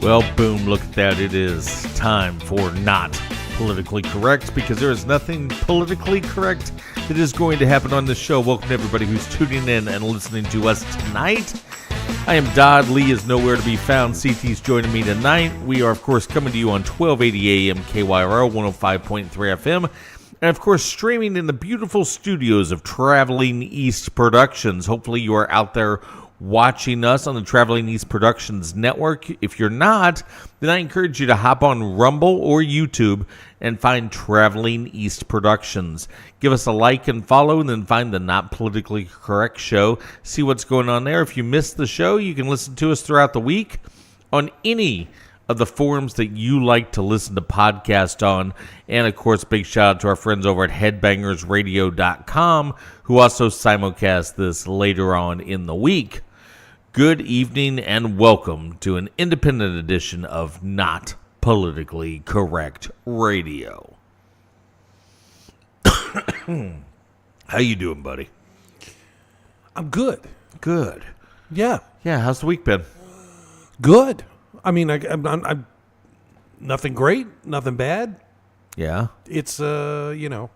Well, boom, look at that. It is time for Not Politically Correct, because there is nothing politically correct that is going to happen on this show. Welcome to everybody who's tuning in and listening to us tonight. I am Dodd. Lee is nowhere to be found. CT's joining me tonight. We are, of course, coming to you on 1280 AM KYRO, 105.3 FM, and, of course, streaming in the beautiful studios of Traveling East Productions. Hopefully you are out there watching us on the Traveling East Productions network. If you're not, then I encourage you to hop on Rumble or YouTube and find Traveling East Productions. Give us a like and follow, and then find the Not Politically Correct show. See what's going on there. If you missed the show, you can listen to us throughout the week on any of the forums that you like to listen to podcasts on. And, of course, big shout out to our friends over at headbangersradio.com, who also simulcast this later on in the week. Good evening and welcome to an independent edition of Not Politically Correct Radio. How you doing, buddy? I'm good. Good. Yeah. Yeah, how's the week been? Good. I mean, I'm nothing great, nothing bad. Yeah. It's, another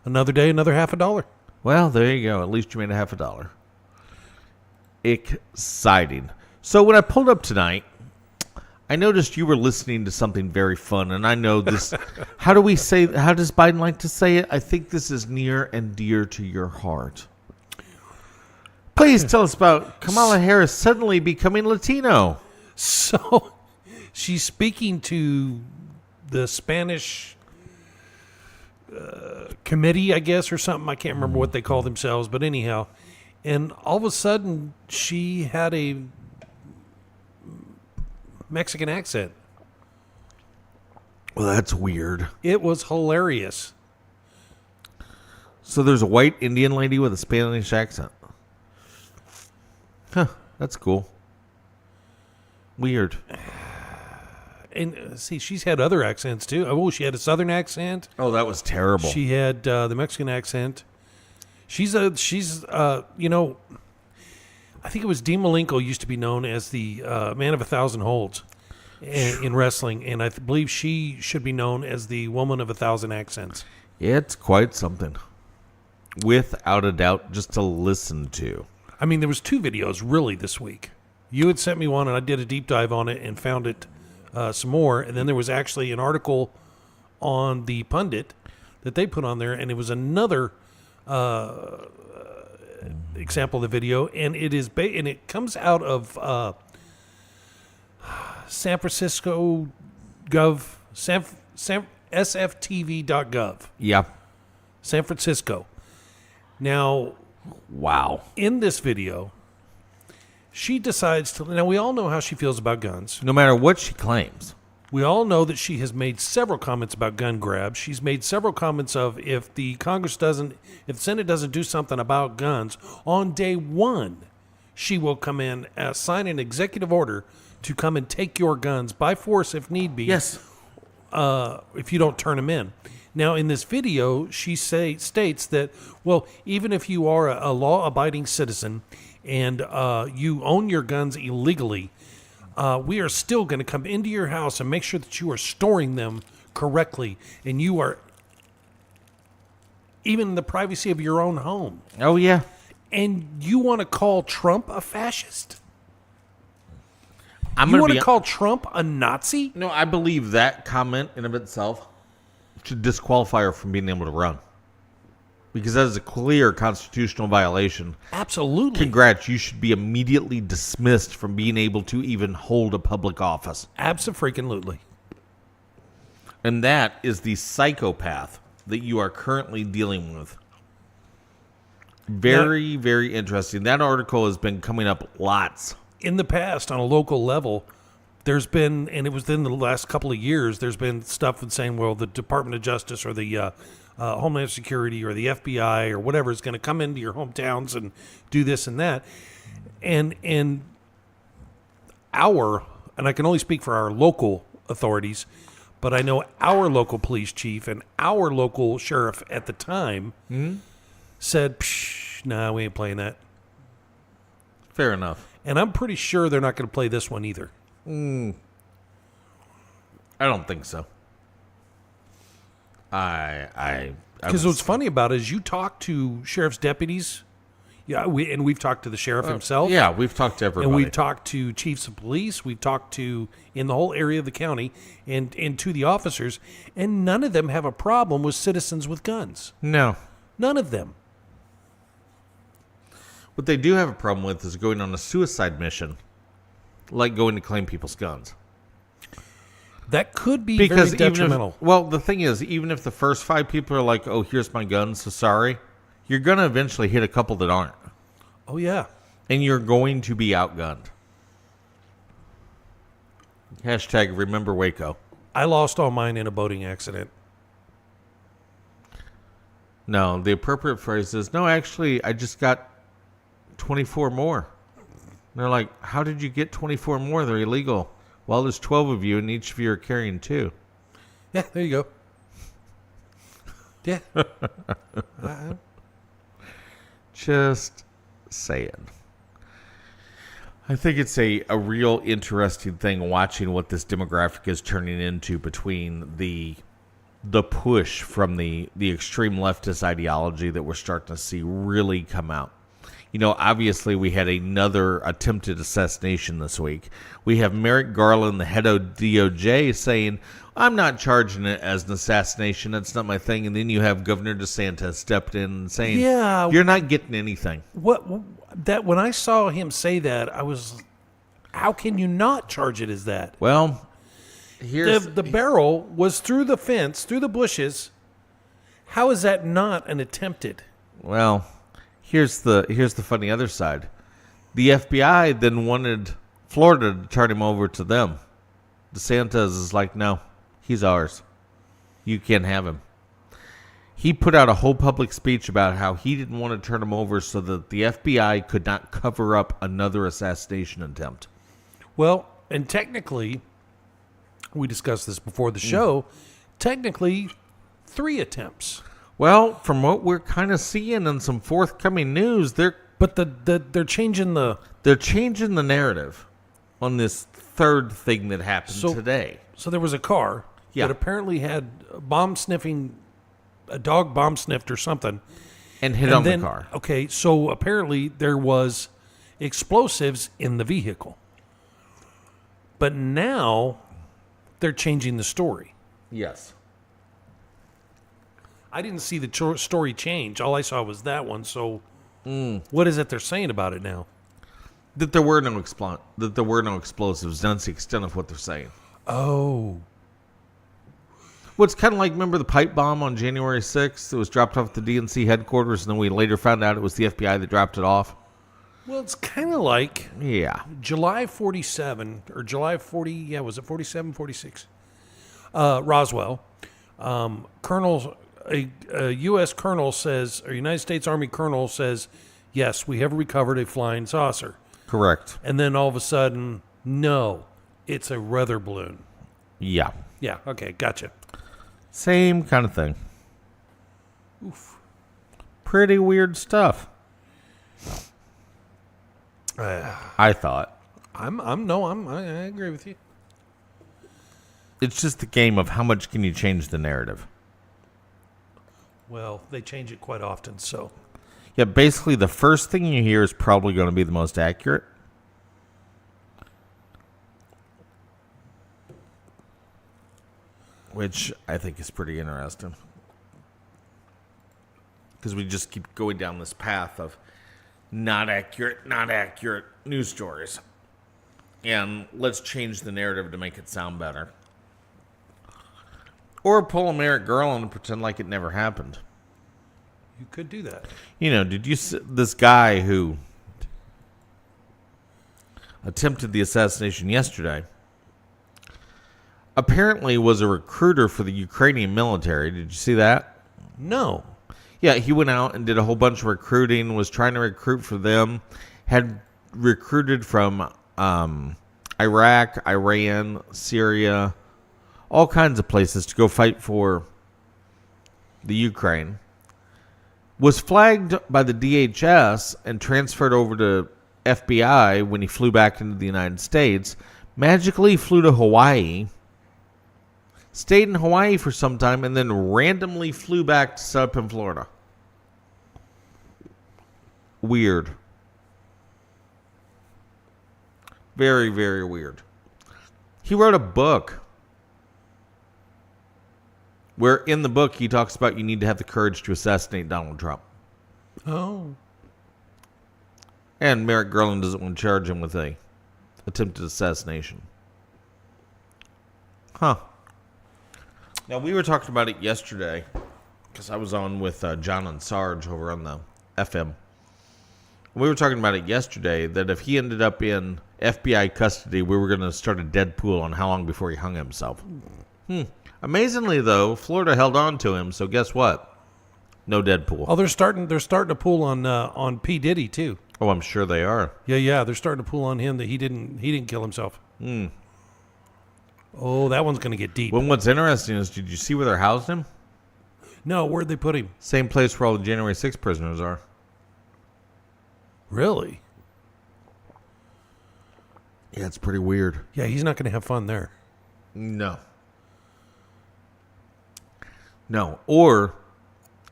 day, another $50. Well, there you go. At least you made $50. Exciting. So when I pulled up tonight, I noticed you were listening to something very fun, and I know this. How does Biden like to say it? I think this is near and dear to your heart. Please tell us about Kamala Harris suddenly becoming Latino. So she's speaking to the Spanish committee, I guess, or something. I can't remember what they call themselves, but anyhow. And all of a sudden, she had a Mexican accent. Well, that's weird. It was hilarious. So there's a white Indian lady with a Spanish accent. Huh, that's cool. Weird. And see, she's had other accents too. Oh, she had a Southern accent. Oh, that was terrible. She had the Mexican accent. I think it was Dean Malenko used to be known as the man of 1,000 holds in wrestling, and I believe she should be known as the woman of 1,000 accents. It's quite something, without a doubt, just to listen to. I mean, there was 2 videos really this week. You had sent me one, and I did a deep dive on it and found it some more, and then there was actually an article on the Pundit that they put on there, and it was another example of the video, and it is and it comes out of San Francisco sftv.gov. Yeah. San Francisco. Now, wow. In this video, she decides to. Now, we all know how she feels about guns. No matter what she claims. We all know that she has made several comments about gun grabs. She's made several comments of if the Senate doesn't do something about guns, on day one, she will come in, sign an executive order to come and take your guns by force if need be. Yes. If you don't turn them in. Now, in this video, she states that, well, even if you are a law-abiding citizen and you own your guns illegally, we are still going to come into your house and make sure that you are storing them correctly, and you are even in the privacy of your own home. Oh, yeah. And you want to call Trump a fascist? You want to call Trump a Nazi? No, I believe that comment in of itself should disqualify her from being able to run. Because that is a clear constitutional violation. Absolutely. Congrats, you should be immediately dismissed from being able to even hold a public office. Abso-freaking-lutely. And that is the psychopath that you are currently dealing with. Very, very interesting. That article has been coming up lots. In the past, on a local level, there's been, and it was in the last couple of years, there's been stuff with saying, well, the Department of Justice or the Homeland Security or the FBI or whatever is going to come into your hometowns and do this and that. And I can only speak for our local authorities, but I know our local police chief and our local sheriff at the time said, nah, we ain't playing that. Fair enough. And I'm pretty sure they're not going to play this one either. I don't think so. Because what's funny about it is you talk to sheriff's deputies, we've talked to the sheriff himself. Yeah, we've talked to everybody. And we've talked to chiefs of police. We've talked to, in the whole area of the county, and to the officers, and none of them have a problem with citizens with guns. No. None of them. What they do have a problem with is going on a suicide mission, like going to claim people's guns. That could be very detrimental. The thing is, even if the first 5 people are like, oh, here's my gun, so sorry, you're going to eventually hit a couple that aren't. Oh, yeah. And you're going to be outgunned. Hashtag remember Waco. I lost all mine in a boating accident. No, the appropriate phrase is, no, actually, I just got 24 more. And they're like, how did you get 24 more? They're illegal. Well, there's 12 of you, and each of you are carrying 2. Yeah, there you go. Yeah. Just saying. I think it's a real interesting thing watching what this demographic is turning into between the push from the extreme leftist ideology that we're starting to see really come out. You know, obviously we had another attempted assassination this week. We have Merrick Garland, the head of DOJ, saying, I'm not charging it as an assassination. That's not my thing. And then you have Governor DeSantis stepped in and saying, yeah, you're not getting anything. When I saw him say that, I was, how can you not charge it as that? Well, here's the barrel was through the fence, through the bushes. How is that not an attempted? Well, here's the funny other side. The FBI then wanted Florida to turn him over to them. DeSantis is like, no, he's ours. You can't have him. He put out a whole public speech about how he didn't want to turn him over so that the FBI could not cover up another assassination attempt. Well, and technically, we discussed this before the show, technically 3 attempts. Well, from what we're kind of seeing in some forthcoming news, they're changing the narrative on this third thing that happened today. So there was a car that apparently had a dog bomb sniffed or something. And hit on the car. Okay, so apparently there was explosives in the vehicle. But now they're changing the story. Yes. I didn't see the story change. All I saw was that one. So what is it they're saying about it now? That there were no explosives. That's the extent of what they're saying. Oh. Well, it's kind of like, remember the pipe bomb on January 6th? It was dropped off at the DNC headquarters, and then we later found out it was the FBI that dropped it off. Well, it's kind of like July 47, or July 40, was it 47, 46? Roswell. A U.S. colonel says, or United States Army colonel says, yes, we have recovered a flying saucer. Correct. And then all of a sudden, no, it's a weather balloon. Yeah. Yeah, okay, gotcha. Same kind of thing. Oof. Pretty weird stuff. I thought. I agree with you. It's just the game of how much can you change the narrative. Well, they change it quite often, so. Yeah, basically the first thing you hear is probably going to be the most accurate. Which I think is pretty interesting. Because we just keep going down this path of not accurate news stories. And let's change the narrative to make it sound better. Or pull a Merrick Garland and pretend like it never happened. You could do that. You know, did you see this guy who attempted the assassination yesterday apparently was a recruiter for the Ukrainian military. Did you see that? No. Yeah, he went out and did a whole bunch of recruiting, was trying to recruit for them, had recruited from Iraq, Iran, Syria, all kinds of places to go fight for the Ukraine. Was flagged by the DHS and transferred over to FBI when he flew back into the United States magically flew to Hawaii, stayed in Hawaii for some time, and then randomly flew back to set up in Florida. Weird. Very, very weird. He wrote a book where in the book he talks about you need to have the courage to assassinate Donald Trump. Oh. And Merrick Garland doesn't want to charge him with a attempted assassination. Huh. Now, we were talking about it yesterday because I was on with John and Sarge over on the FM. We were talking about it yesterday that if he ended up in FBI custody, we were going to start a Deadpool on how long before he hung himself. Amazingly, though, Florida held on to him, so guess what? No Deadpool. Oh, they're starting to pull on P. Diddy too. Oh, I'm sure they are. Yeah, they're starting to pull on him that he didn't kill himself. Oh, that one's going to get deep. Well, what's interesting is, did you see where they're housed him? No, where'd they put him? Same place where all the January 6th prisoners are. Really? Yeah, it's pretty weird. Yeah, he's not going to have fun there. No. Or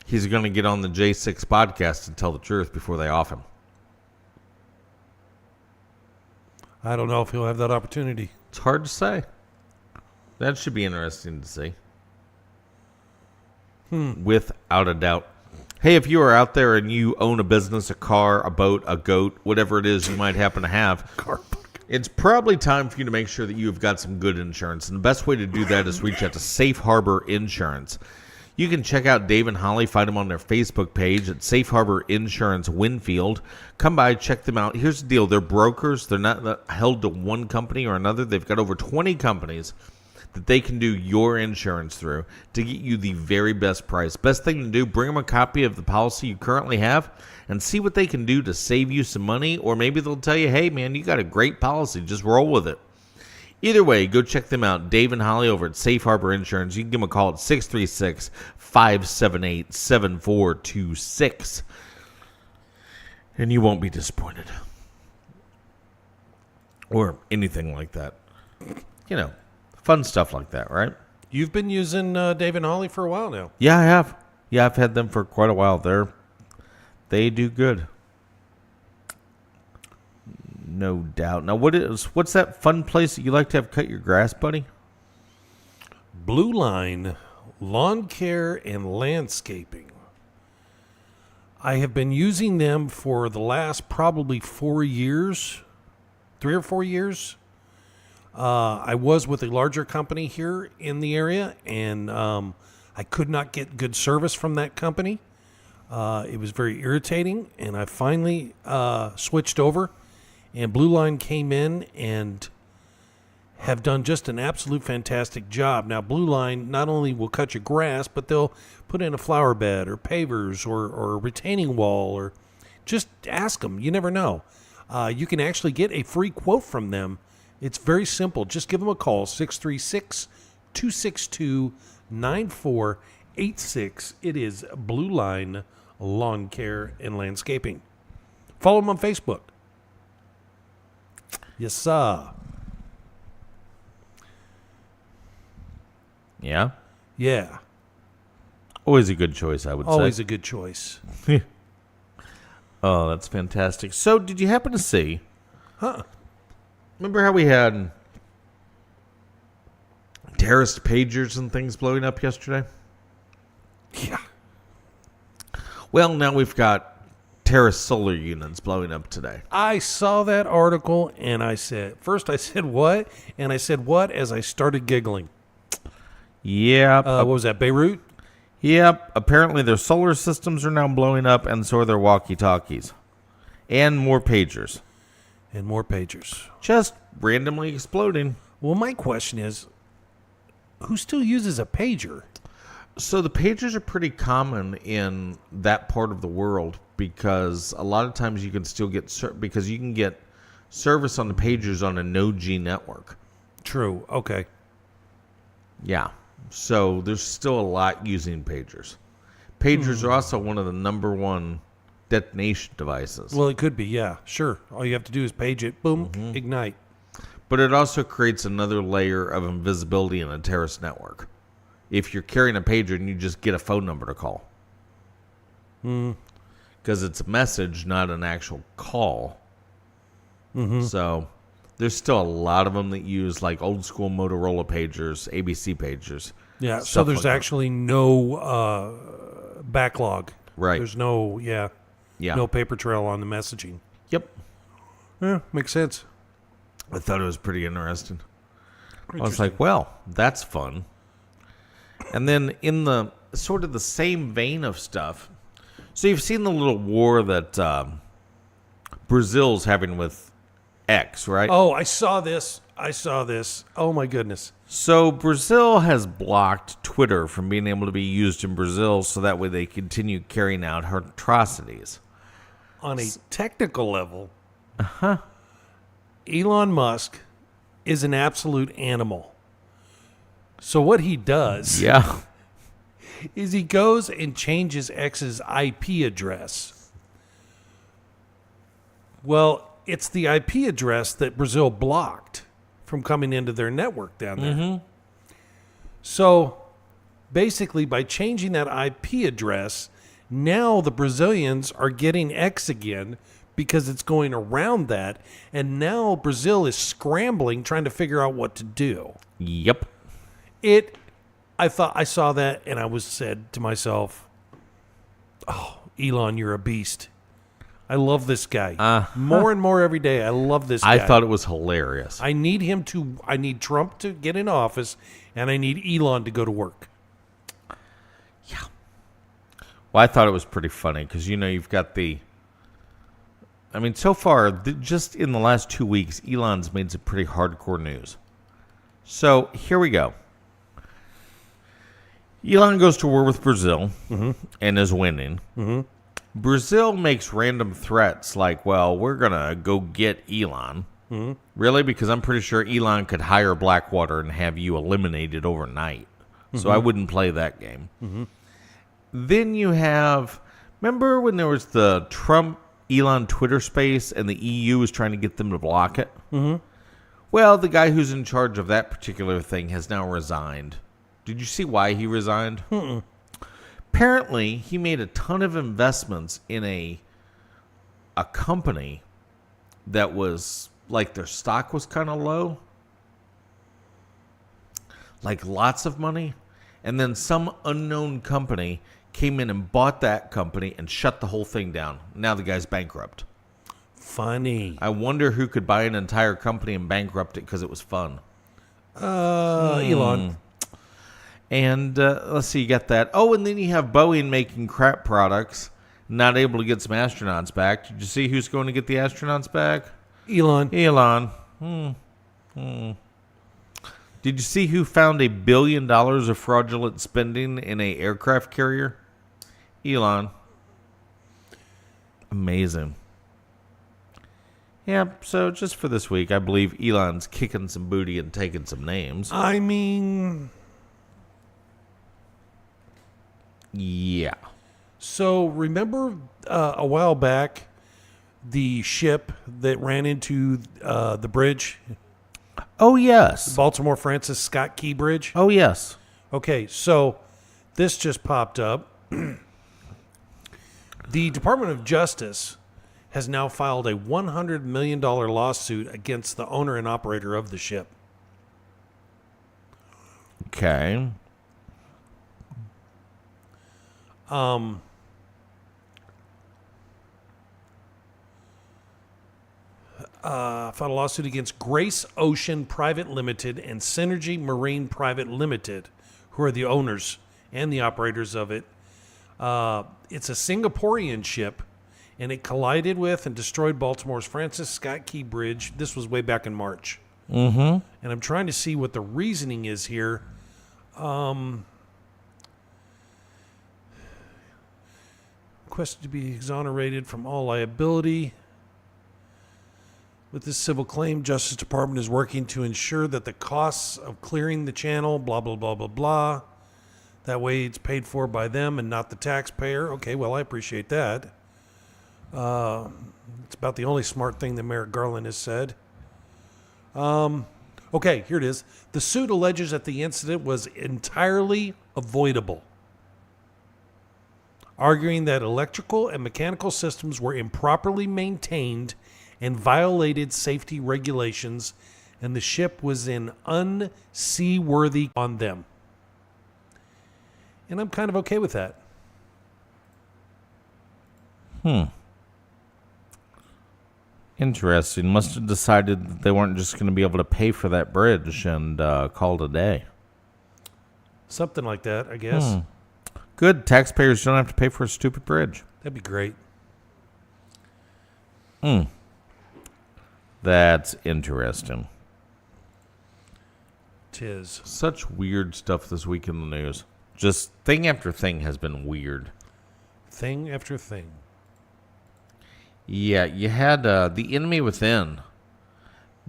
he's going to get on the J6 podcast and tell the truth before they off him. I don't know if he'll have that opportunity. It's hard to say. That should be interesting to see. Without a doubt. Hey, if you are out there and you own a business, a car, a boat, a goat, whatever it is you might happen to have, it's probably time for you to make sure that you've got some good insurance. And the best way to do that is reach out to Safe Harbor Insurance. You can check out Dave and Holly, find them on their Facebook page at Safe Harbor Insurance Winfield. Come by, check them out. Here's the deal. They're brokers. They're not held to one company or another. They've got over 20 companies that they can do your insurance through to get you the very best price. Best thing to do, bring them a copy of the policy you currently have and see what they can do to save you some money. Or maybe they'll tell you, hey, man, you got a great policy. Just roll with it. Either way, go check them out. Dave and Holly over at Safe Harbor Insurance. You can give them a call at 636-578-7426. And you won't be disappointed. Or anything like that. You know, fun stuff like that, right? You've been using Dave and Holly for a while now. Yeah, I have. Yeah, I've had them for quite a while. They do good. No doubt. Now, what's that fun place that you like to have cut your grass, buddy? Blue Line Lawn Care and Landscaping. I have been using them for the last probably 4 years, 3 or 4 years. I was with a larger company here in the area, and I could not get good service from that company. It was very irritating, and I finally switched over. And Blue Line came in and have done just an absolute fantastic job. Now, Blue Line not only will cut your grass, but they'll put in a flower bed or pavers or a retaining wall, or just ask them. You never know. You can actually get a free quote from them. It's very simple. Just give them a call, 636-262-9486. It is Blue Line Lawn Care and Landscaping. Follow them on Facebook. Yes, sir. Yeah? Yeah. Always a good choice, I would say. Always a good choice. Oh, that's fantastic. So, did you happen to see... Huh. Remember how we had terrorist pagers and things blowing up yesterday? Yeah. Well, now we've got terrorist solar units blowing up today. I saw that article and I said, what? And I said, what? As I started giggling. Yep. What was that, Beirut? Yep. Apparently their solar systems are now blowing up, and so are their walkie-talkies. And more pagers. And more pagers. Just randomly exploding. Well, my question is, who still uses a pager? So the pagers are pretty common in that part of the world, because a lot of times you can still get because you can get service on the pagers on a no-G network. True. Okay. Yeah. So there's still a lot using pagers. Pagers are also one of the number one detonation devices. Well, it could be. Yeah. Sure. All you have to do is page it. Boom. Ignite. But it also creates another layer of invisibility in a terrorist network. If you're carrying a pager and you just get a phone number to call. Because it's a message, not an actual call. So there's still a lot of them that use like old school Motorola pagers, ABC pagers. Yeah, so there's actually no backlog. Right. There's no paper trail on the messaging. Yep. Yeah, makes sense. I thought it was pretty interesting. I was like, well, that's fun. And then in the sort of the same vein of stuff, so you've seen the little war that Brazil's having with X, right? Oh, I saw this. Oh, my goodness. So Brazil has blocked Twitter from being able to be used in Brazil so that way they continue carrying out her atrocities. On a technical level, Elon Musk is an absolute animal. So what he does is he goes and changes X's IP address. Well, it's the IP address that Brazil blocked from coming into their network down there. So basically, by changing that IP address, now the Brazilians are getting X again because it's going around that. And now Brazil is scrambling, trying to figure out what to do. Yep. I thought I saw that and I said to myself, oh, Elon, you're a beast. I love this guy. More and more every day. I love this guy. I thought it was hilarious. I need Trump to get in office, and I need Elon to go to work. Yeah. Well, I thought it was pretty funny because, you've got so far, just in the last 2 weeks, Elon's made some pretty hardcore news. So here we go. Elon goes to war with Brazil and is winning. Brazil makes random threats like, well, we're going to go get Elon. Really? Because I'm pretty sure Elon could hire Blackwater and have you eliminated overnight. So I wouldn't play that game. Then you have, remember when there was the Trump-Elon Twitter space and the EU was trying to get them to block it? Well, the guy who's in charge of that particular thing has now resigned. Did you see why he resigned? Apparently, he made a ton of investments in a company that was, like, their stock was kind of low. Like, lots of money. And then some unknown company came in and bought that company and shut the whole thing down. Now the guy's bankrupt. Funny. I wonder who could buy an entire company and bankrupt it because it was fun. Elon. And let's see, you got that. Oh, and then you have Boeing making crap products, not able to get some astronauts back. Did you see who's going to get the astronauts back? Elon. Did you see who found $1 billion of fraudulent spending in a aircraft carrier? Elon. Amazing. Yeah, so just for this week, I believe Elon's kicking some booty and taking some names. I mean... Yeah. So remember a while back, the ship that ran into the bridge? Oh, yes. The Baltimore Francis Scott Key Bridge? Oh, yes. Okay, so this just popped up. The Department of Justice has now filed a $100 million lawsuit against the owner and operator of the ship. Okay. Filed a lawsuit against Grace Ocean Private Limited and Synergy Marine Private Limited, who are the owners and the operators of it. It's a Singaporean ship, and it collided with and destroyed Baltimore's Francis Scott Key Bridge. This was way back in March. And I'm trying to see what the reasoning is here. Requested to be exonerated from all liability. With this civil claim, Justice Department is working to ensure that the costs of clearing the channel, blah, blah, blah, blah, blah. That way it's paid for by them and not the taxpayer. Okay, well, I appreciate that. It's about the only smart thing that Merrick Garland has said. Okay, here it is. The suit alleges that the incident was entirely avoidable, arguing that electrical and mechanical systems were improperly maintained and violated safety regulations, and the ship was in unseaworthy on them. And I'm kind of okay with that. Interesting. Must have decided that they weren't just going to be able to pay for that bridge and call it a day. Something like that, I guess. Good. Taxpayers don't have to pay for a stupid bridge. That'd be great. That's interesting. 'Tis. Such weird stuff this week in the news. Just thing after thing has been weird. Thing after thing. Yeah, you had The Enemy Within.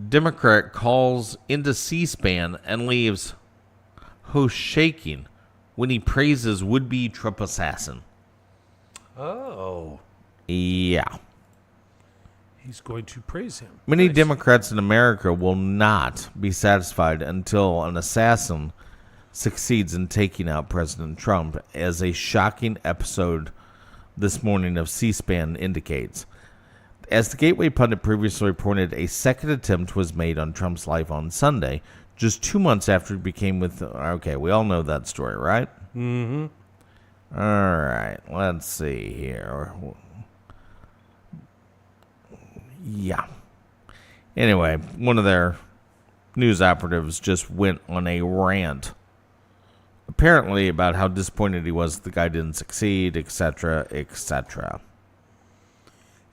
Democrat calls into C-SPAN and leaves host shaking when he praises would-be Trump assassin. Oh. Yeah. He's going to praise him. Many Nice. Democrats in America will not be satisfied until an assassin succeeds in taking out President Trump, as a shocking episode this morning of C-SPAN indicates. As the Gateway pundit previously reported, a second attempt was made on Trump's life on Sunday, just 2 months after he became with... Okay, we all know that story, right? Mm-hmm. All right, let's see here. Yeah. Anyway, one of their news operatives just went on a rant, apparently about how disappointed he was the guy didn't succeed, etc., etc.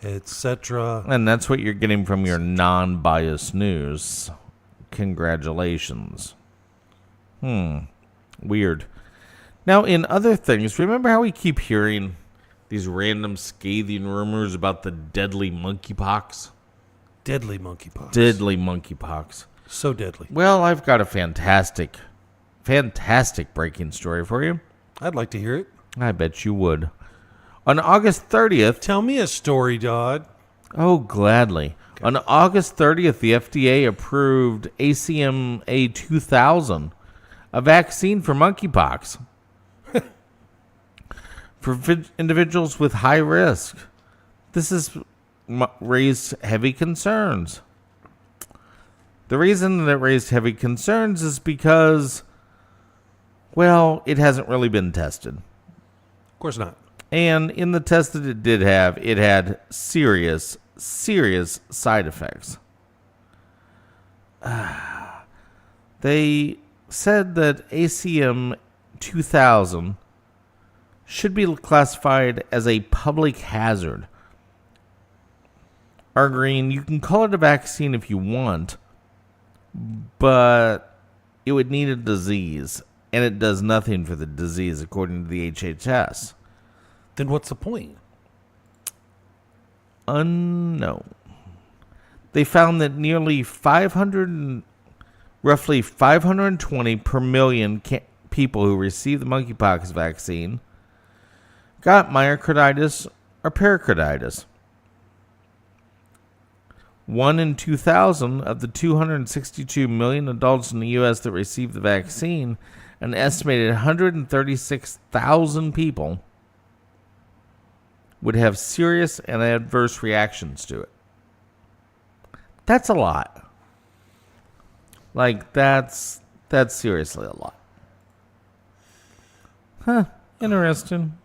Etc. And that's what you're getting from your non-biased news. Congratulations. Weird. Now, in other things, remember how we keep hearing these random scathing rumors about the deadly monkeypox? Deadly monkeypox. Deadly monkeypox. So deadly. Well, I've got a fantastic breaking story for you. I'd like to hear it. I bet you would. On August 30th... Tell me a story, Dodd. Oh, gladly. Okay. On August 30th, the FDA approved ACMA 2000, a vaccine for monkeypox. For individuals with high risk. This has raised heavy concerns. The reason that it raised heavy concerns is because, well, it hasn't really been tested. Of course not. And in the test that it did have, it had serious side effects. They said that ACM 2000 should be classified as a public hazard, arguing you can call it a vaccine if you want, but it would need a disease, and it does nothing for the disease, according to the HHS. Then what's the point? Unknown. They found that roughly 520 per million people who received the monkeypox vaccine got myocarditis or pericarditis. 1 in 2,000 of the 262 million adults in the U.S. that received the vaccine, an estimated 136,000 people, would have serious and adverse reactions to it. That's a lot. Like, that's seriously a lot. Huh. Interesting.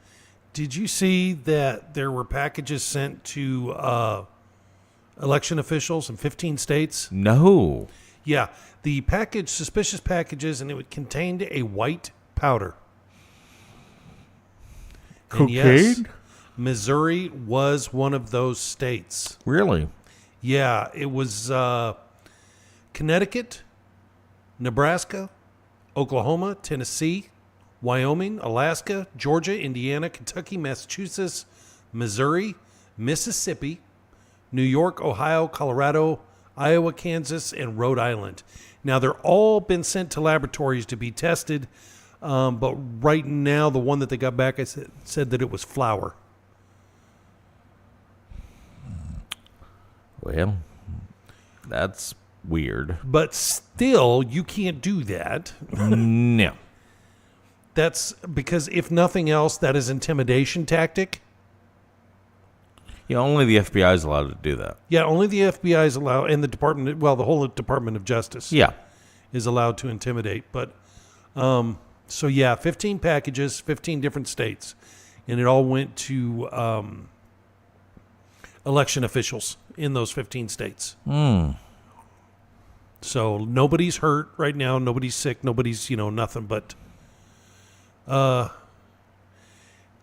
Did you see that there were packages sent to election officials in 15 states? No. Yeah. The package, suspicious packages, and it contained a white powder. Cocaine? Yes, Missouri was one of those states. Really? Yeah, it was Connecticut, Nebraska, Oklahoma, Tennessee, Wyoming, Alaska, Georgia, Indiana, Kentucky, Massachusetts, Missouri, Mississippi, New York, Ohio, Colorado, Iowa, Kansas, and Rhode Island. Now, they're all been sent to laboratories to be tested, but right now, the one that they got back, I said that it was flour. Well, that's weird. But still, you can't do that. No. That's because, if nothing else, that is intimidation tactic. Yeah, only the FBI is allowed to do that. Yeah, only the FBI is allowed, and the whole Department of Justice Yeah. is allowed to intimidate. But, so yeah, 15 packages, 15 different states, and it all went to election officials in those 15 states. So nobody's hurt right now, nobody's sick, nobody's, nothing, but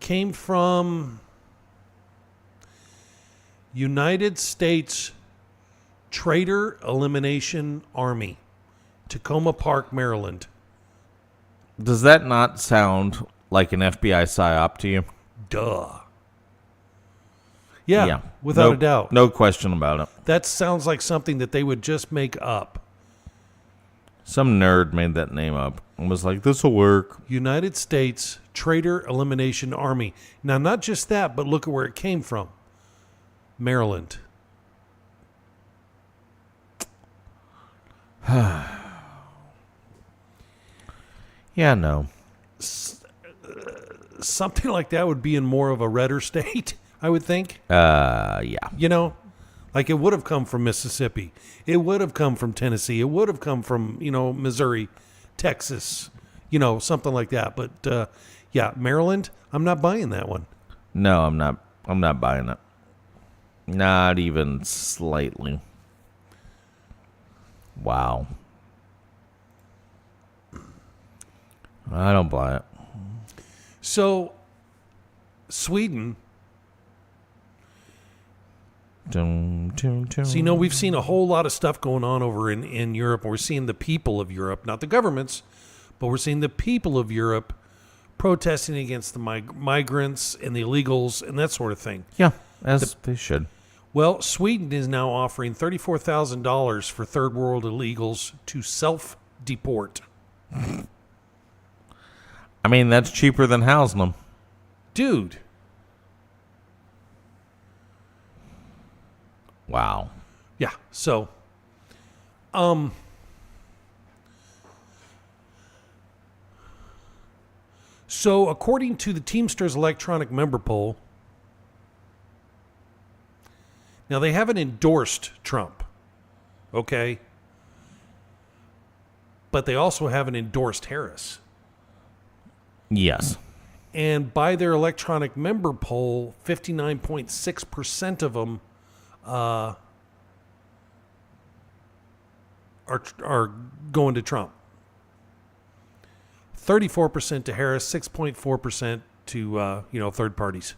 came from United States Trader Elimination Army, Tacoma Park, Maryland. Does that not sound like an FBI psyop to you? Duh. Yeah, without a doubt. No question about it. That sounds like something that they would just make up. Some nerd made that name up and was like, this will work. United States Trader Elimination Army. Now, not just that, but look at where it came from. Maryland. Yeah, no. Something like that would be in more of a redder state, I would think. Yeah. Like it would have come from Mississippi. It would have come from Tennessee. It would have come from, Missouri, Texas, something like that. But, yeah, Maryland, I'm not buying that one. No, I'm not buying it. Not even slightly. Wow. I don't buy it. So, Sweden. Dum, dum, dum. So, we've seen a whole lot of stuff going on over in Europe. And we're seeing the people of Europe, not the governments, but we're seeing the people of Europe protesting against the migrants and the illegals and that sort of thing. Yeah, as they should. Well, Sweden is now offering $34,000 for third world illegals to self-deport. I mean, that's cheaper than housing them. Dude. Wow. Yeah, so according to the Teamsters electronic member poll, now they haven't endorsed Trump, okay? But they also haven't endorsed Harris. Yes. And by their electronic member poll, 59.6% of them are going to Trump. 34% to Harris, 6.4% to third parties.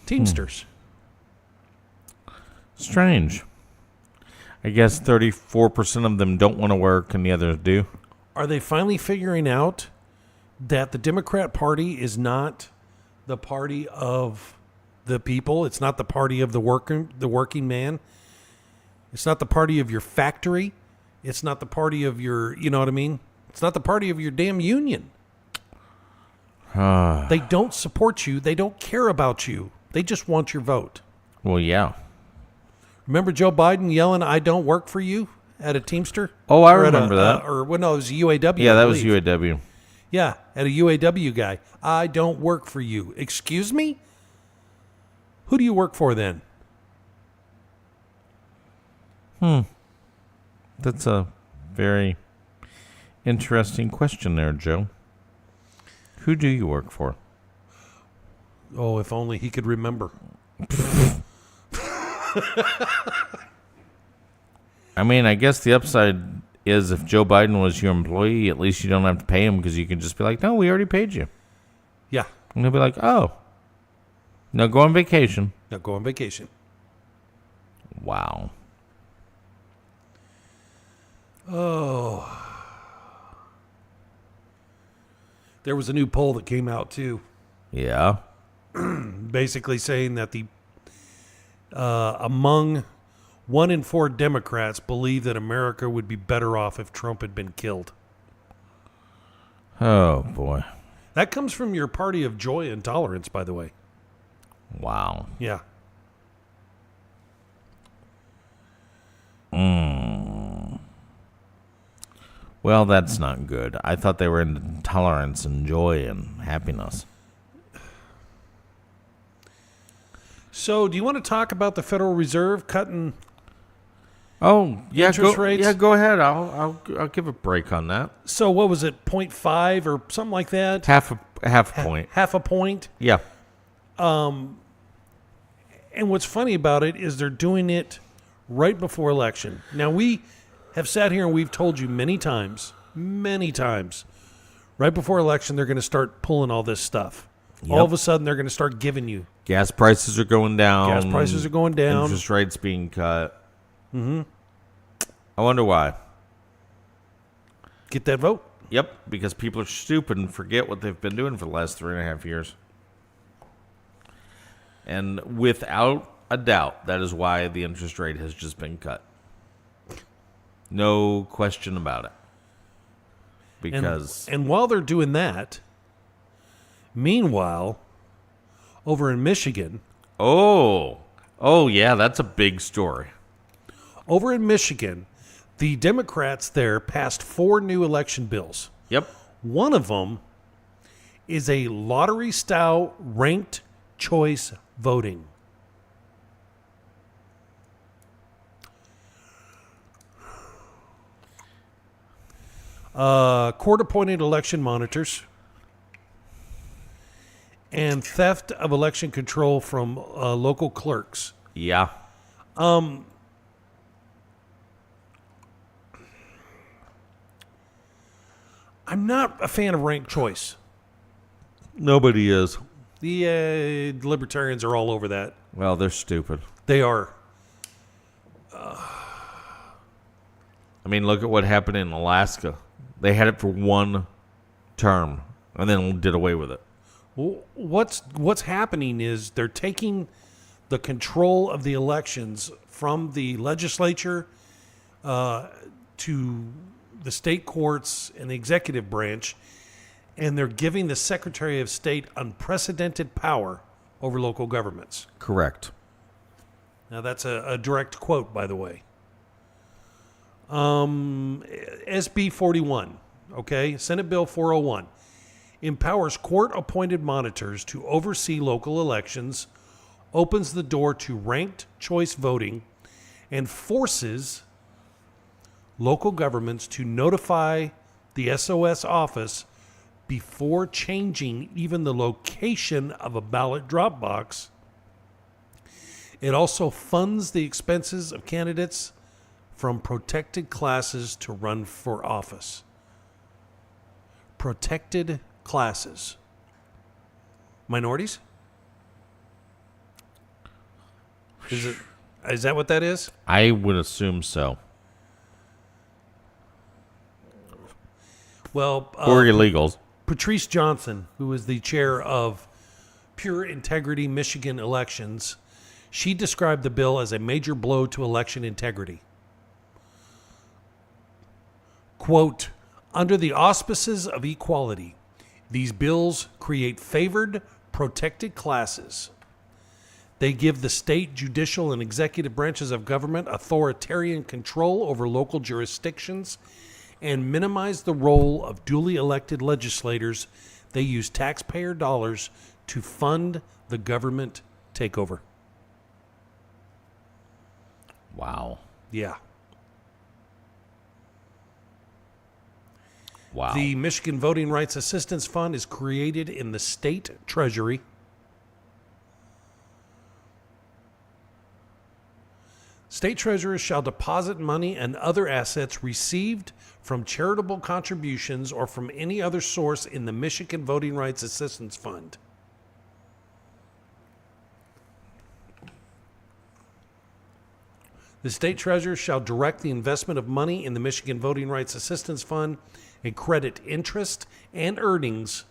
Teamsters. Strange. I guess 34% of them don't want to work and the others do. Are they finally figuring out that the Democrat Party is not the party of the people? It's not the party of the working man. It's not the party of your factory. It's not the party of your, you know what I mean? It's not the party of your damn union. They don't support you. They don't care about you. They just want your vote. Well, yeah. Remember Joe Biden yelling, "I don't work for you" at a Teamster? Oh, I remember that. It was UAW. Yeah, that was UAW. Yeah, at a UAW guy. "I don't work for you." Excuse me? Who do you work for then? That's a very interesting question there, Joe. Who do you work for? Oh, if only he could remember. I mean, I guess the upside is if Joe Biden was your employee, at least you don't have to pay him because you can just be like, no, we already paid you. Yeah. And he'll be like, oh, now go on vacation. Now go on vacation. Wow. Oh. There was a new poll that came out, too. Yeah. Basically saying that among 1 in 4 Democrats believe that America would be better off if Trump had been killed. Oh, boy. That comes from your party of joy and tolerance, by the way. Wow. Yeah. Well, that's not good. I thought they were in tolerance and joy and happiness. So, do you want to talk about the Federal Reserve cutting? Oh, yeah, interest rates? Yeah, go ahead. I'll give a break on that. So, what was it, 0.5 or something like that? Half a point. Half a point. Yeah. And what's funny about it is they're doing it right before election. Now, we have sat here and we've told you many times, right before election, they're going to start pulling all this stuff. Yep. All of a sudden, they're going to start giving you. Gas prices are going down. Gas prices are going down. Interest rates being cut. Mm-hmm. I wonder why. Get that vote? Yep, because people are stupid and forget what they've been doing for the last 3.5 years. And without a doubt, that is why the interest rate has just been cut. No question about it. Because And while they're doing that, meanwhile, over in Michigan. Oh, yeah, that's a big story. Over in Michigan, the Democrats there passed 4 new election bills. Yep. One of them is a lottery-style ranked choice voting. Court-appointed election monitors and theft of election control from local clerks. Yeah. I'm not a fan of ranked choice. Nobody is. The libertarians are all over that. Well, they're stupid. They are. I mean, look at what happened in Alaska. They had it for 1 term and then did away with it. Well, what's happening is they're taking the control of the elections from the legislature to the state courts and the executive branch, and they're giving the Secretary of State unprecedented power over local governments. Correct. Now, that's a direct quote, by the way. SB 41, okay, Senate Bill 401, empowers court-appointed monitors to oversee local elections, opens the door to ranked choice voting, and forces local governments to notify the SOS office before changing even the location of a ballot drop box. It also funds the expenses of candidates from protected classes to run for office. Protected classes. Minorities? Is that what that is? I would assume so. Well, Or illegals. Patrice Johnson, who is the chair of Pure Integrity Michigan Elections, she described the bill as a major blow to election integrity. Quote, under the auspices of equality, these bills create favored, protected classes. They give the state judicial and executive branches of government authoritarian control over local jurisdictions and minimize the role of duly elected legislators. They use taxpayer dollars to fund the government takeover. Wow. Yeah. Wow. The Michigan Voting Rights Assistance Fund is created in the state treasury. State treasurers shall deposit money and other assets received from charitable contributions or from any other source in the Michigan Voting Rights Assistance Fund. The state treasurer shall direct the investment of money in the Michigan Voting Rights Assistance Fund and credit interest and earnings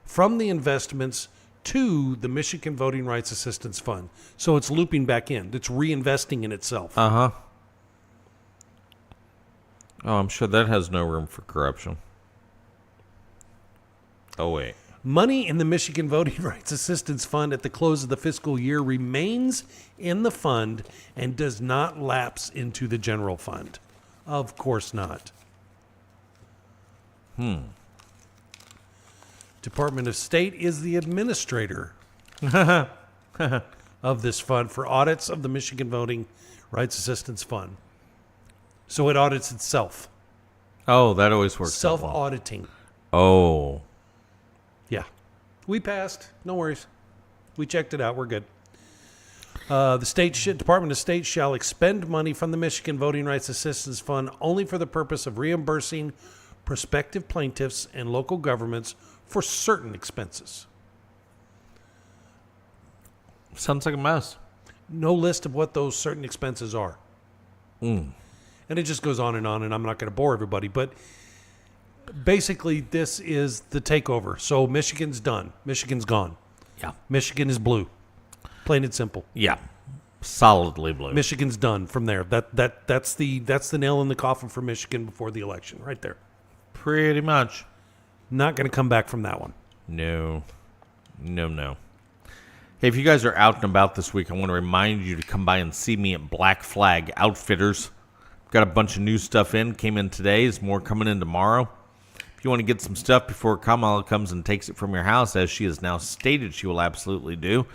from the investments to the Michigan Voting Rights Assistance Fund. So it's looping back in. It's reinvesting in itself. Uh-huh. Oh, I'm sure that has no room for corruption. Oh, wait. Money in the Michigan Voting Rights Assistance Fund at the close of the fiscal year remains in the fund and does not lapse into the general fund. Of course not. Department of State is the administrator of this fund for audits of the Michigan Voting Rights Assistance Fund. So it audits itself. Oh, that always works. Self-auditing. Oh. Yeah. We passed. No worries. We checked it out. We're good. The Department of State shall expend money from the Michigan Voting Rights Assistance Fund only for the purpose of reimbursing prospective plaintiffs and local governments for certain expenses. Sounds like a mess. No list of what those certain expenses are. And it just goes on, and I'm not going to bore everybody, but basically this is the takeover. So Michigan's done. Michigan's gone. Yeah. Michigan is blue. Plain and simple. Yeah. Solidly blue. Michigan's done from there. That's the nail in the coffin for Michigan before the election, right there. Pretty much. Not going to come back from that one. No. Hey, if you guys are out and about this week, I want to remind you to come by and see me at Black Flag Outfitters. Got a bunch of new stuff in. Came in today. There's more coming in tomorrow. If you want to get some stuff before Kamala comes and takes it from your house, as she has now stated she will absolutely do,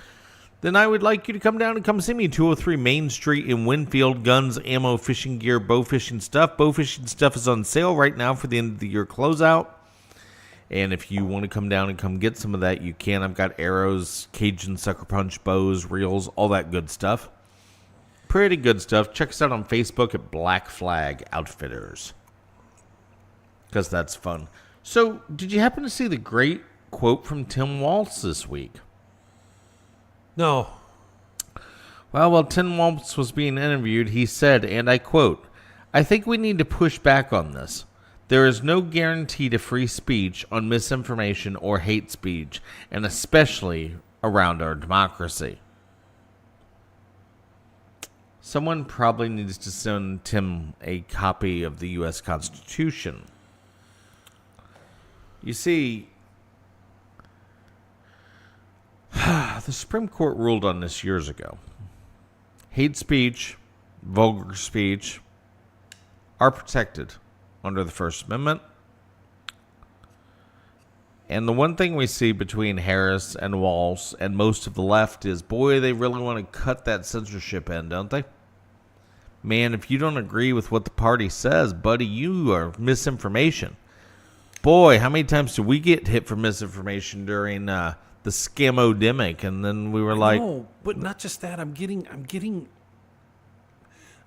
then I would like you to come down and come see me. 203 Main Street in Winfield. Guns, ammo, fishing gear, bow fishing stuff. Bow fishing stuff is on sale right now for the end of the year closeout. And if you want to come down and come get some of that, you can. I've got arrows, Cajun sucker punch, bows, reels, all that good stuff. Pretty good stuff. Check us out on Facebook at Black Flag Outfitters, because that's fun. So, did you happen to see the great quote from Tim Walz this week? No. Well, while Tim Walz was being interviewed, he said, and I quote, "I think we need to push back on this. There is no guarantee to free speech on misinformation or hate speech, and especially around our democracy." Someone probably needs to send Tim a copy of the U.S. Constitution. You see, the Supreme Court ruled on this years ago. Hate speech, vulgar speech are protected under the First Amendment. And the one thing we see between Harris and Walz and most of the left is, boy, they really want to cut that censorship in, don't they? Man, if you don't agree with what the party says, buddy, you are misinformation. Boy, how many times did we get hit for misinformation during the scamodemic? And then we were like, no, but not just that. I'm getting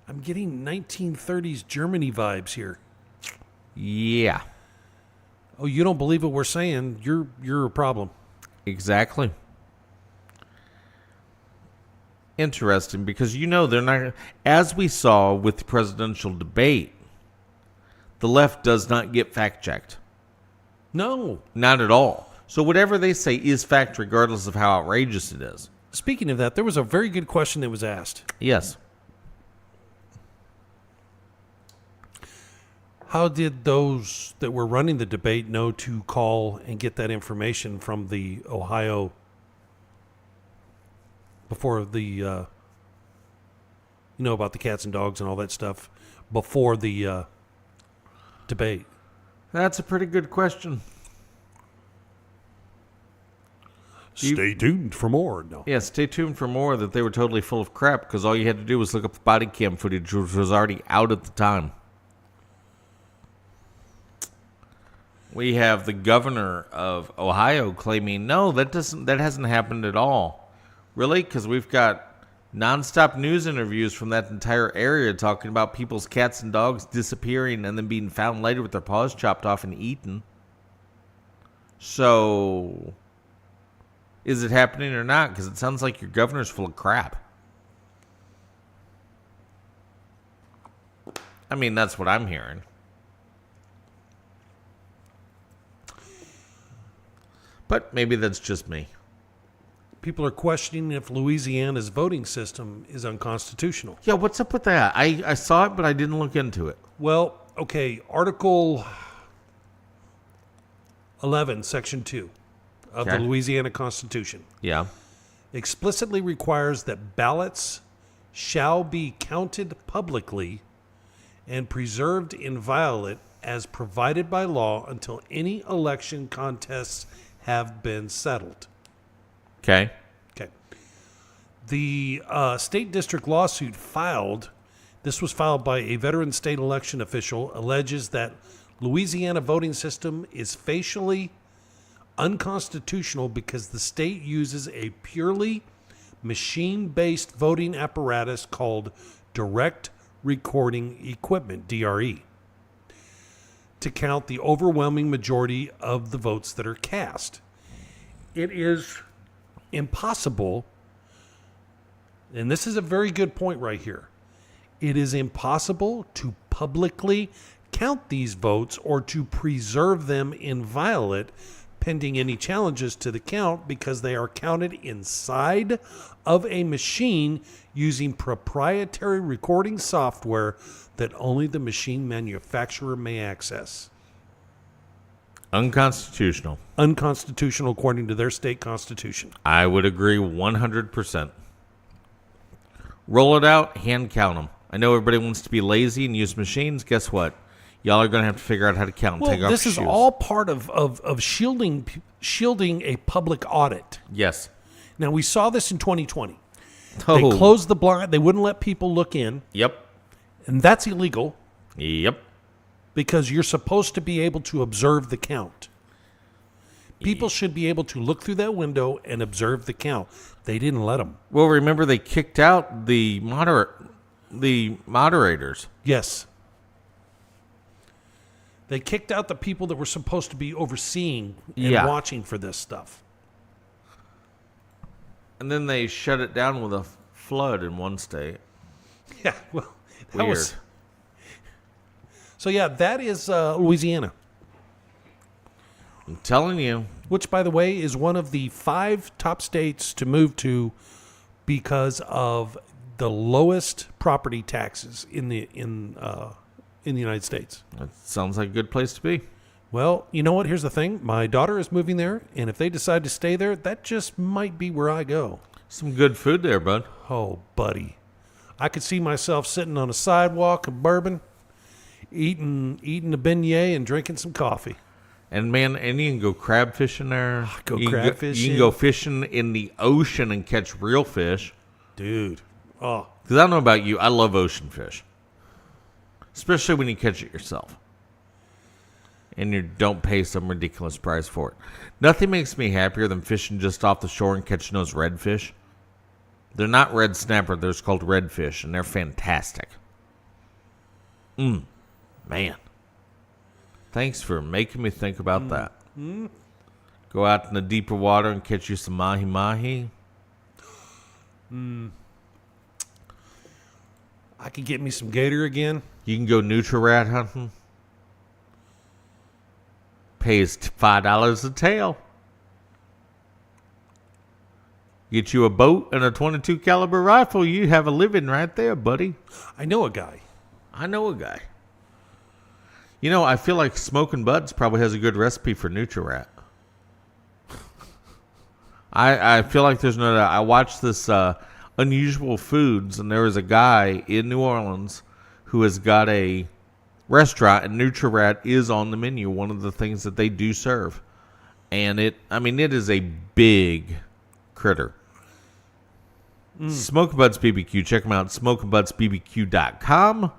1930s Germany vibes here. yeah, Oh, you don't believe what we're saying? You're a problem. exactly. Interesting, because they're not, as we saw with the presidential debate, the left does not get fact checked. No. Not at all. So whatever they say is fact, regardless of how outrageous it is. Speaking of that, there was a very good question that was asked. Yes. How did those that were running the debate know to call and get that information from the Ohio before the, about the cats and dogs and all that stuff before the debate? That's a pretty good question. Stay tuned for more. No. Yeah, stay tuned for more that they were totally full of crap, because all you had to do was look up the body cam footage, which was already out at the time. We have the governor of Ohio claiming, no, that hasn't happened at all. Really? Because we've got nonstop news interviews from that entire area talking about people's cats and dogs disappearing and then being found later with their paws chopped off and eaten. So, is it happening or not? Because it sounds like your governor's full of crap. I mean, that's what I'm hearing. But maybe that's just me. People are questioning if Louisiana's voting system is unconstitutional. Yeah, what's up with that? I saw it, but I didn't look into it. Well, okay, Article 11, Section 2 of the Louisiana Constitution Yeah. explicitly requires that ballots shall be counted publicly and preserved inviolate as provided by law until any election contests have been settled. Okay. Okay. The state district lawsuit this was filed by a veteran state election official, alleges that Louisiana voting system is facially unconstitutional because the state uses a purely machine-based voting apparatus called direct recording equipment, DRE, to count the overwhelming majority of the votes that are cast. It is impossible, and this is a very good point right here, it is impossible to publicly count these votes or to preserve them inviolate pending any challenges to the count because they are counted inside of a machine using proprietary recording software that only the machine manufacturer may access. Unconstitutional. Unconstitutional according to their state constitution. I would agree 100%. Roll it out, hand count them. I know everybody wants to be lazy and use machines. Guess what? Y'all are going to have to figure out how to count and take off this your is shoes. all part of shielding a public audit. Yes. Now, we saw this in 2020. Oh. They closed the blind. They wouldn't let people look in. Yep. And that's illegal Yep. because you're supposed to be able to observe the count. People should be able to look through that window and observe the count. They didn't let them. Well, remember they kicked out the moderators. Yes. They kicked out the people that were supposed to be overseeing and watching for this stuff. And then they shut it down with a flood in one state. Yeah, well, that Weird. was... So, yeah, that is Louisiana. I'm telling you. Which, by the way, is one of the 5 top states to move to because of the lowest property taxes in the United States. That sounds like a good place to be. Well, you know what? Here's the thing. My daughter is moving there, and if they decide to stay there, that just might be where I go. Some good food there, bud. Oh, buddy. I could see myself sitting on a sidewalk of bourbon, eating a beignet and drinking some coffee. And man, and you can go crab fishing there. Go crab fishing. You can go fishing in the ocean and catch real fish. Dude. Oh. Because I don't know about you, I love ocean fish. Especially when you catch it yourself. And you don't pay some ridiculous price for it. Nothing makes me happier than fishing just off the shore and catching those redfish. They're not red snapper, they're just called redfish, and they're fantastic. Man. Thanks for making me think about that. Go out in the deeper water and catch you some mahi-mahi. I could get me some gator again. You can go nutri-rat hunting. Pays $5 a tail. Get you a boat and a .22 caliber rifle. You have a living right there, buddy. I know a guy. You know, I feel like Smoking Buds probably has a good recipe for nutri-rat. I feel like there's no doubt. I watched this Unusual Foods, and there was a guy in New Orleans who has got a restaurant, and nutri-rat is on the menu, one of the things that they do serve. And it is a big critter. Smoking Buds BBQ. Check them out, smokingbudsbbq.com.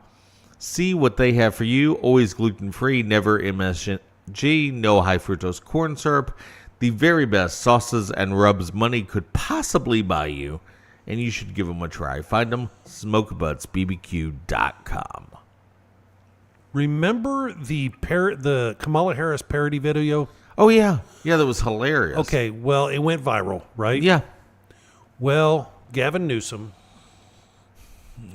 See what they have for you. Always gluten-free, never MSG, no high fructose corn syrup. The very best sauces and rubs money could possibly buy you, and you should give them a try. Find them, smokingbudsbbq.com. Remember the Kamala Harris parody video? Oh, yeah. Yeah, that was hilarious. Okay, well, it went viral, right? Yeah. Well, Gavin Newsom.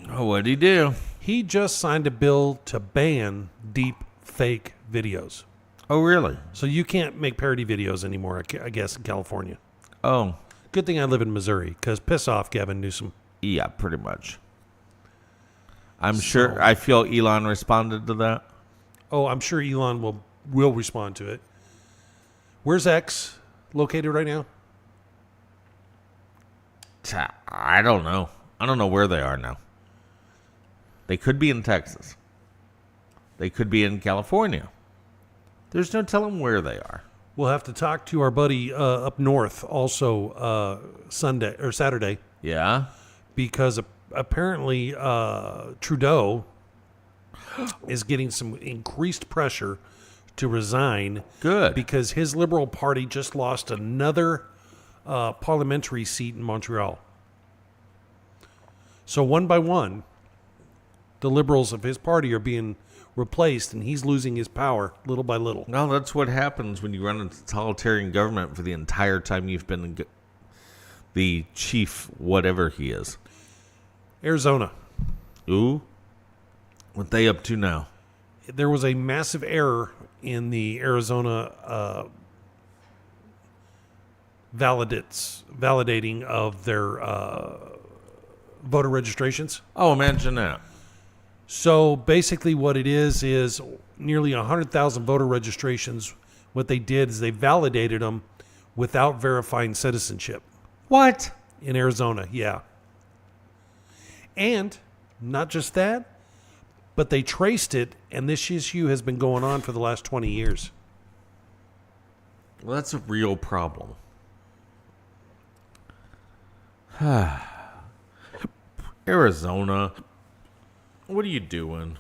Oh, what'd he do? He just signed a bill to ban deep fake videos. Oh, really? So you can't make parody videos anymore, I guess, in California. Oh. Good thing I live in Missouri, because piss off, Gavin Newsom. Yeah, pretty much. I feel Elon responded to that. Oh, I'm sure Elon will respond to it. Where's X located right now? I don't know. I don't know where they are now. They could be in Texas. They could be in California. There's no telling where they are. We'll have to talk to our buddy up north also Sunday or Saturday. Yeah? Because apparently Trudeau is getting some increased pressure to resign. Good. Because his Liberal Party just lost another parliamentary seat in Montreal. So one by one, the Liberals of his party are being replaced, and he's losing his power little by little. No, that's what happens when you run a totalitarian government for the entire time you've been the chief, whatever he is. Arizona. Ooh. What they up to now? There was a massive error in the Arizona validating of their voter registrations. Oh, imagine that. So basically what it is nearly 100,000 voter registrations. What they did is they validated them without verifying citizenship. What? In Arizona, yeah. And not just that, but they traced it, and this issue has been going on for the last 20 years. Well, that's a real problem. Arizona, what are you doing?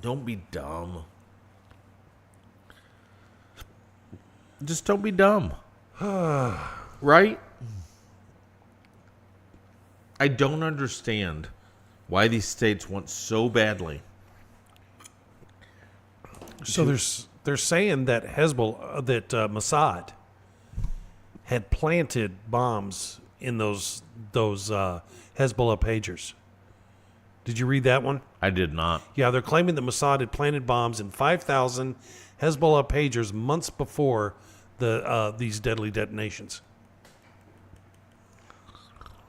Don't be dumb. Just don't be dumb. Right? I don't understand why these states want so badly. So they're saying that Mossad had planted bombs in those Hezbollah pagers. Did you read that one? I did not. Yeah, they're claiming that Mossad had planted bombs in 5,000 Hezbollah pagers months before these deadly detonations.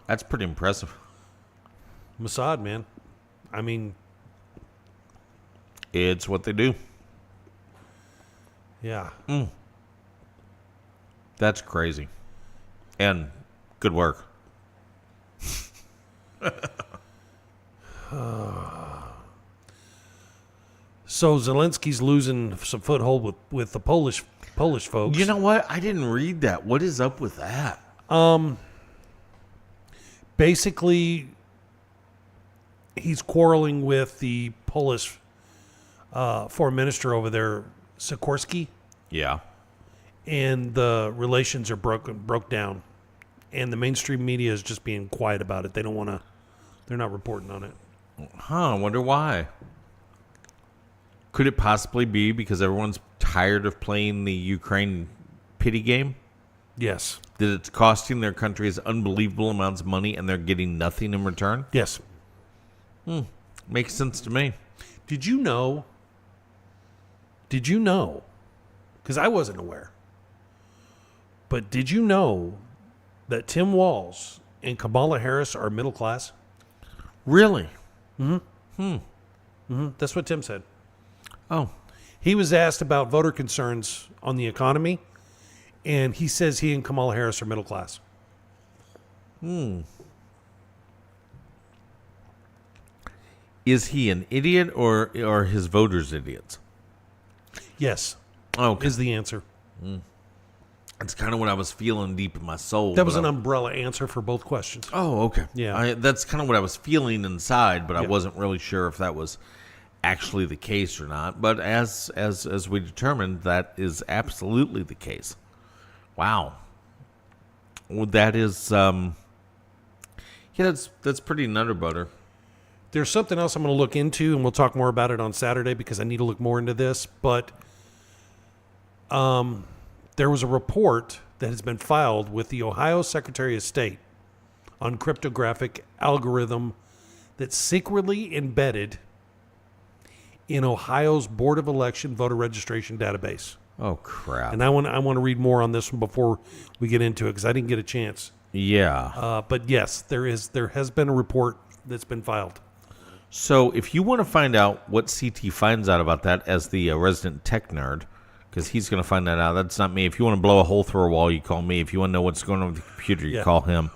That's pretty impressive. Mossad, man. I mean, it's what they do. Yeah. That's crazy. And good work. So Zelensky's losing some foothold with the Polish folks. You know what? I didn't read that. What is up with that? Basically, he's quarreling with the Polish foreign minister over there, Sikorski. Yeah. And the relations are broke down. And the mainstream media is just being quiet about it. They don't want to, they're not reporting on it. I wonder why. Could it possibly be because everyone's tired of playing the Ukraine pity game? Yes. That it's costing their countries unbelievable amounts of money and they're getting nothing in return? Yes. Makes sense to me. Did you know, because I wasn't aware, but did you know that Tim Walz and Kamala Harris are middle class? Really? That's what Tim said. Oh. He was asked about voter concerns on the economy, and he says he and Kamala Harris are middle class. Is he an idiot or are his voters idiots? Yes. Okay. Is the answer. That's kind of what I was feeling deep in my soul. That was an umbrella answer for both questions. Oh, okay. Yeah. That's kind of what I was feeling inside, but I Yeah. wasn't really sure if that was actually the case or not. But as we determined, that is absolutely the case. Wow. Well, that is that's pretty nutter butter. There's something else I'm going to look into, and we'll talk more about it on Saturday because I need to look more into this. But there was a report that has been filed with the Ohio Secretary of State on cryptographic algorithm that's secretly embedded in Ohio's Board of Election voter registration database. Oh crap! And I want to read more on this one before we get into it because I didn't get a chance. Yeah. But yes, there has been a report that's been filed. So if you want to find out what CT finds out about that as the resident tech nerd, because he's going to find that out. That's not me. If you want to blow a hole through a wall, you call me. If you want to know what's going on with the computer, you call him.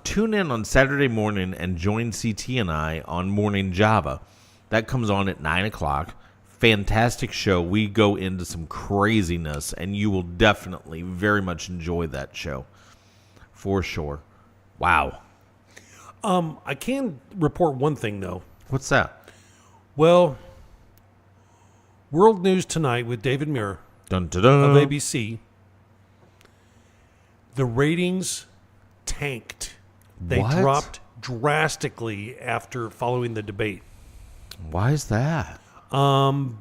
Tune in on Saturday morning and join CT and I on Morning Java. That comes on at 9 o'clock. Fantastic show. We go into some craziness, and you will definitely very much enjoy that show. For sure. Wow. I can report one thing, though. What's that? Well, World News Tonight with David Muir Dun, dun, dun. of ABC, the ratings tanked. They What? dropped drastically after following the debate. Why is that?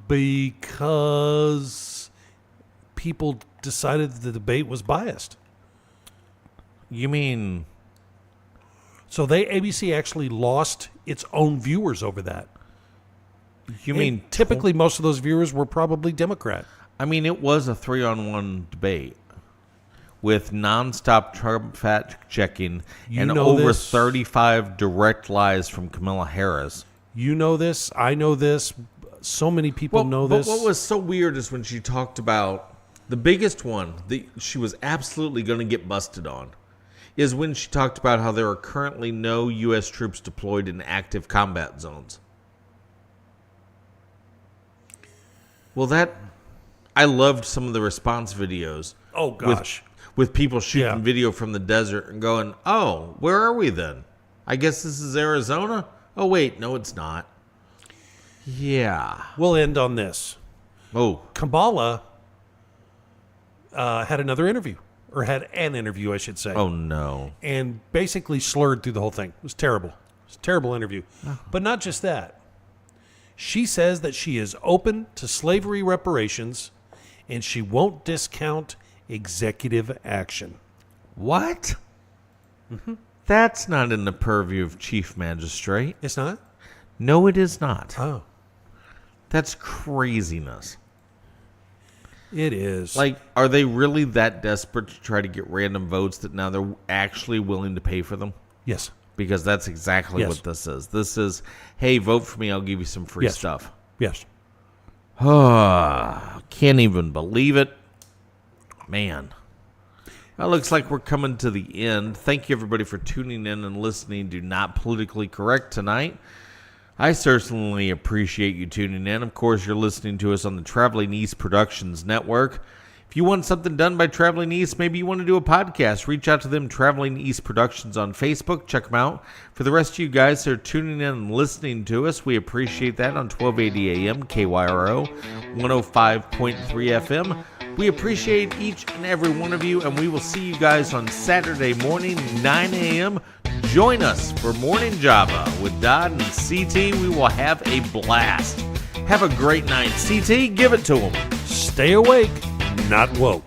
Because people decided the debate was biased. You mean... So ABC actually lost its own viewers over that. You And mean... typically most of those viewers were probably Democrat. I mean, it was a 3-on-1 debate with nonstop Trump fact-checking and know over this. 35 direct lies from Kamala Harris. You know this. I know this. So many people know this. But what was so weird is when she talked about the biggest one that she was absolutely going to get busted on is when she talked about how there are currently no U.S. troops deployed in active combat zones. Well, I loved some of the response videos. Oh, gosh. With people shooting Yeah. video from the desert and going, oh, where are we then? I guess this is Arizona? Oh, wait, no, it's not. Yeah. We'll end on this. Oh, Kamala had another interview, or had an interview, I should say. oh no. And basically slurred through the whole thing. It was terrible. It was a terrible interview. But not just that. She says that she is open to slavery reparations and she won't discount executive action. What? That's not in the purview of Chief Magistrate. It's not? No, it is not. Oh, That's craziness. it is. Like, are they really that desperate to try to get random votes that now they're actually willing to pay for them? Yes. Because that's exactly Yes. what this is. This is, hey, vote for me, I'll give you some free Yes. stuff. Yes. Can't even believe it. Man. Well, looks like we're coming to the end. Thank you, everybody, for tuning in and listening to Not Politically Correct tonight. I certainly appreciate you tuning in. Of course, you're listening to us on the Traveling East Productions Network. If you want something done by Traveling East, maybe you want to do a podcast, reach out to them, Traveling East Productions on Facebook. Check them out. For the rest of you guys that are tuning in and listening to us, we appreciate that on 1280 AM, KYRO, 105.3 FM. We appreciate each and every one of you, and we will see you guys on Saturday morning, 9 a.m. Join us for Morning Java with Dodd and CT. We will have a blast. Have a great night. CT, give it to them. Stay awake, not woke.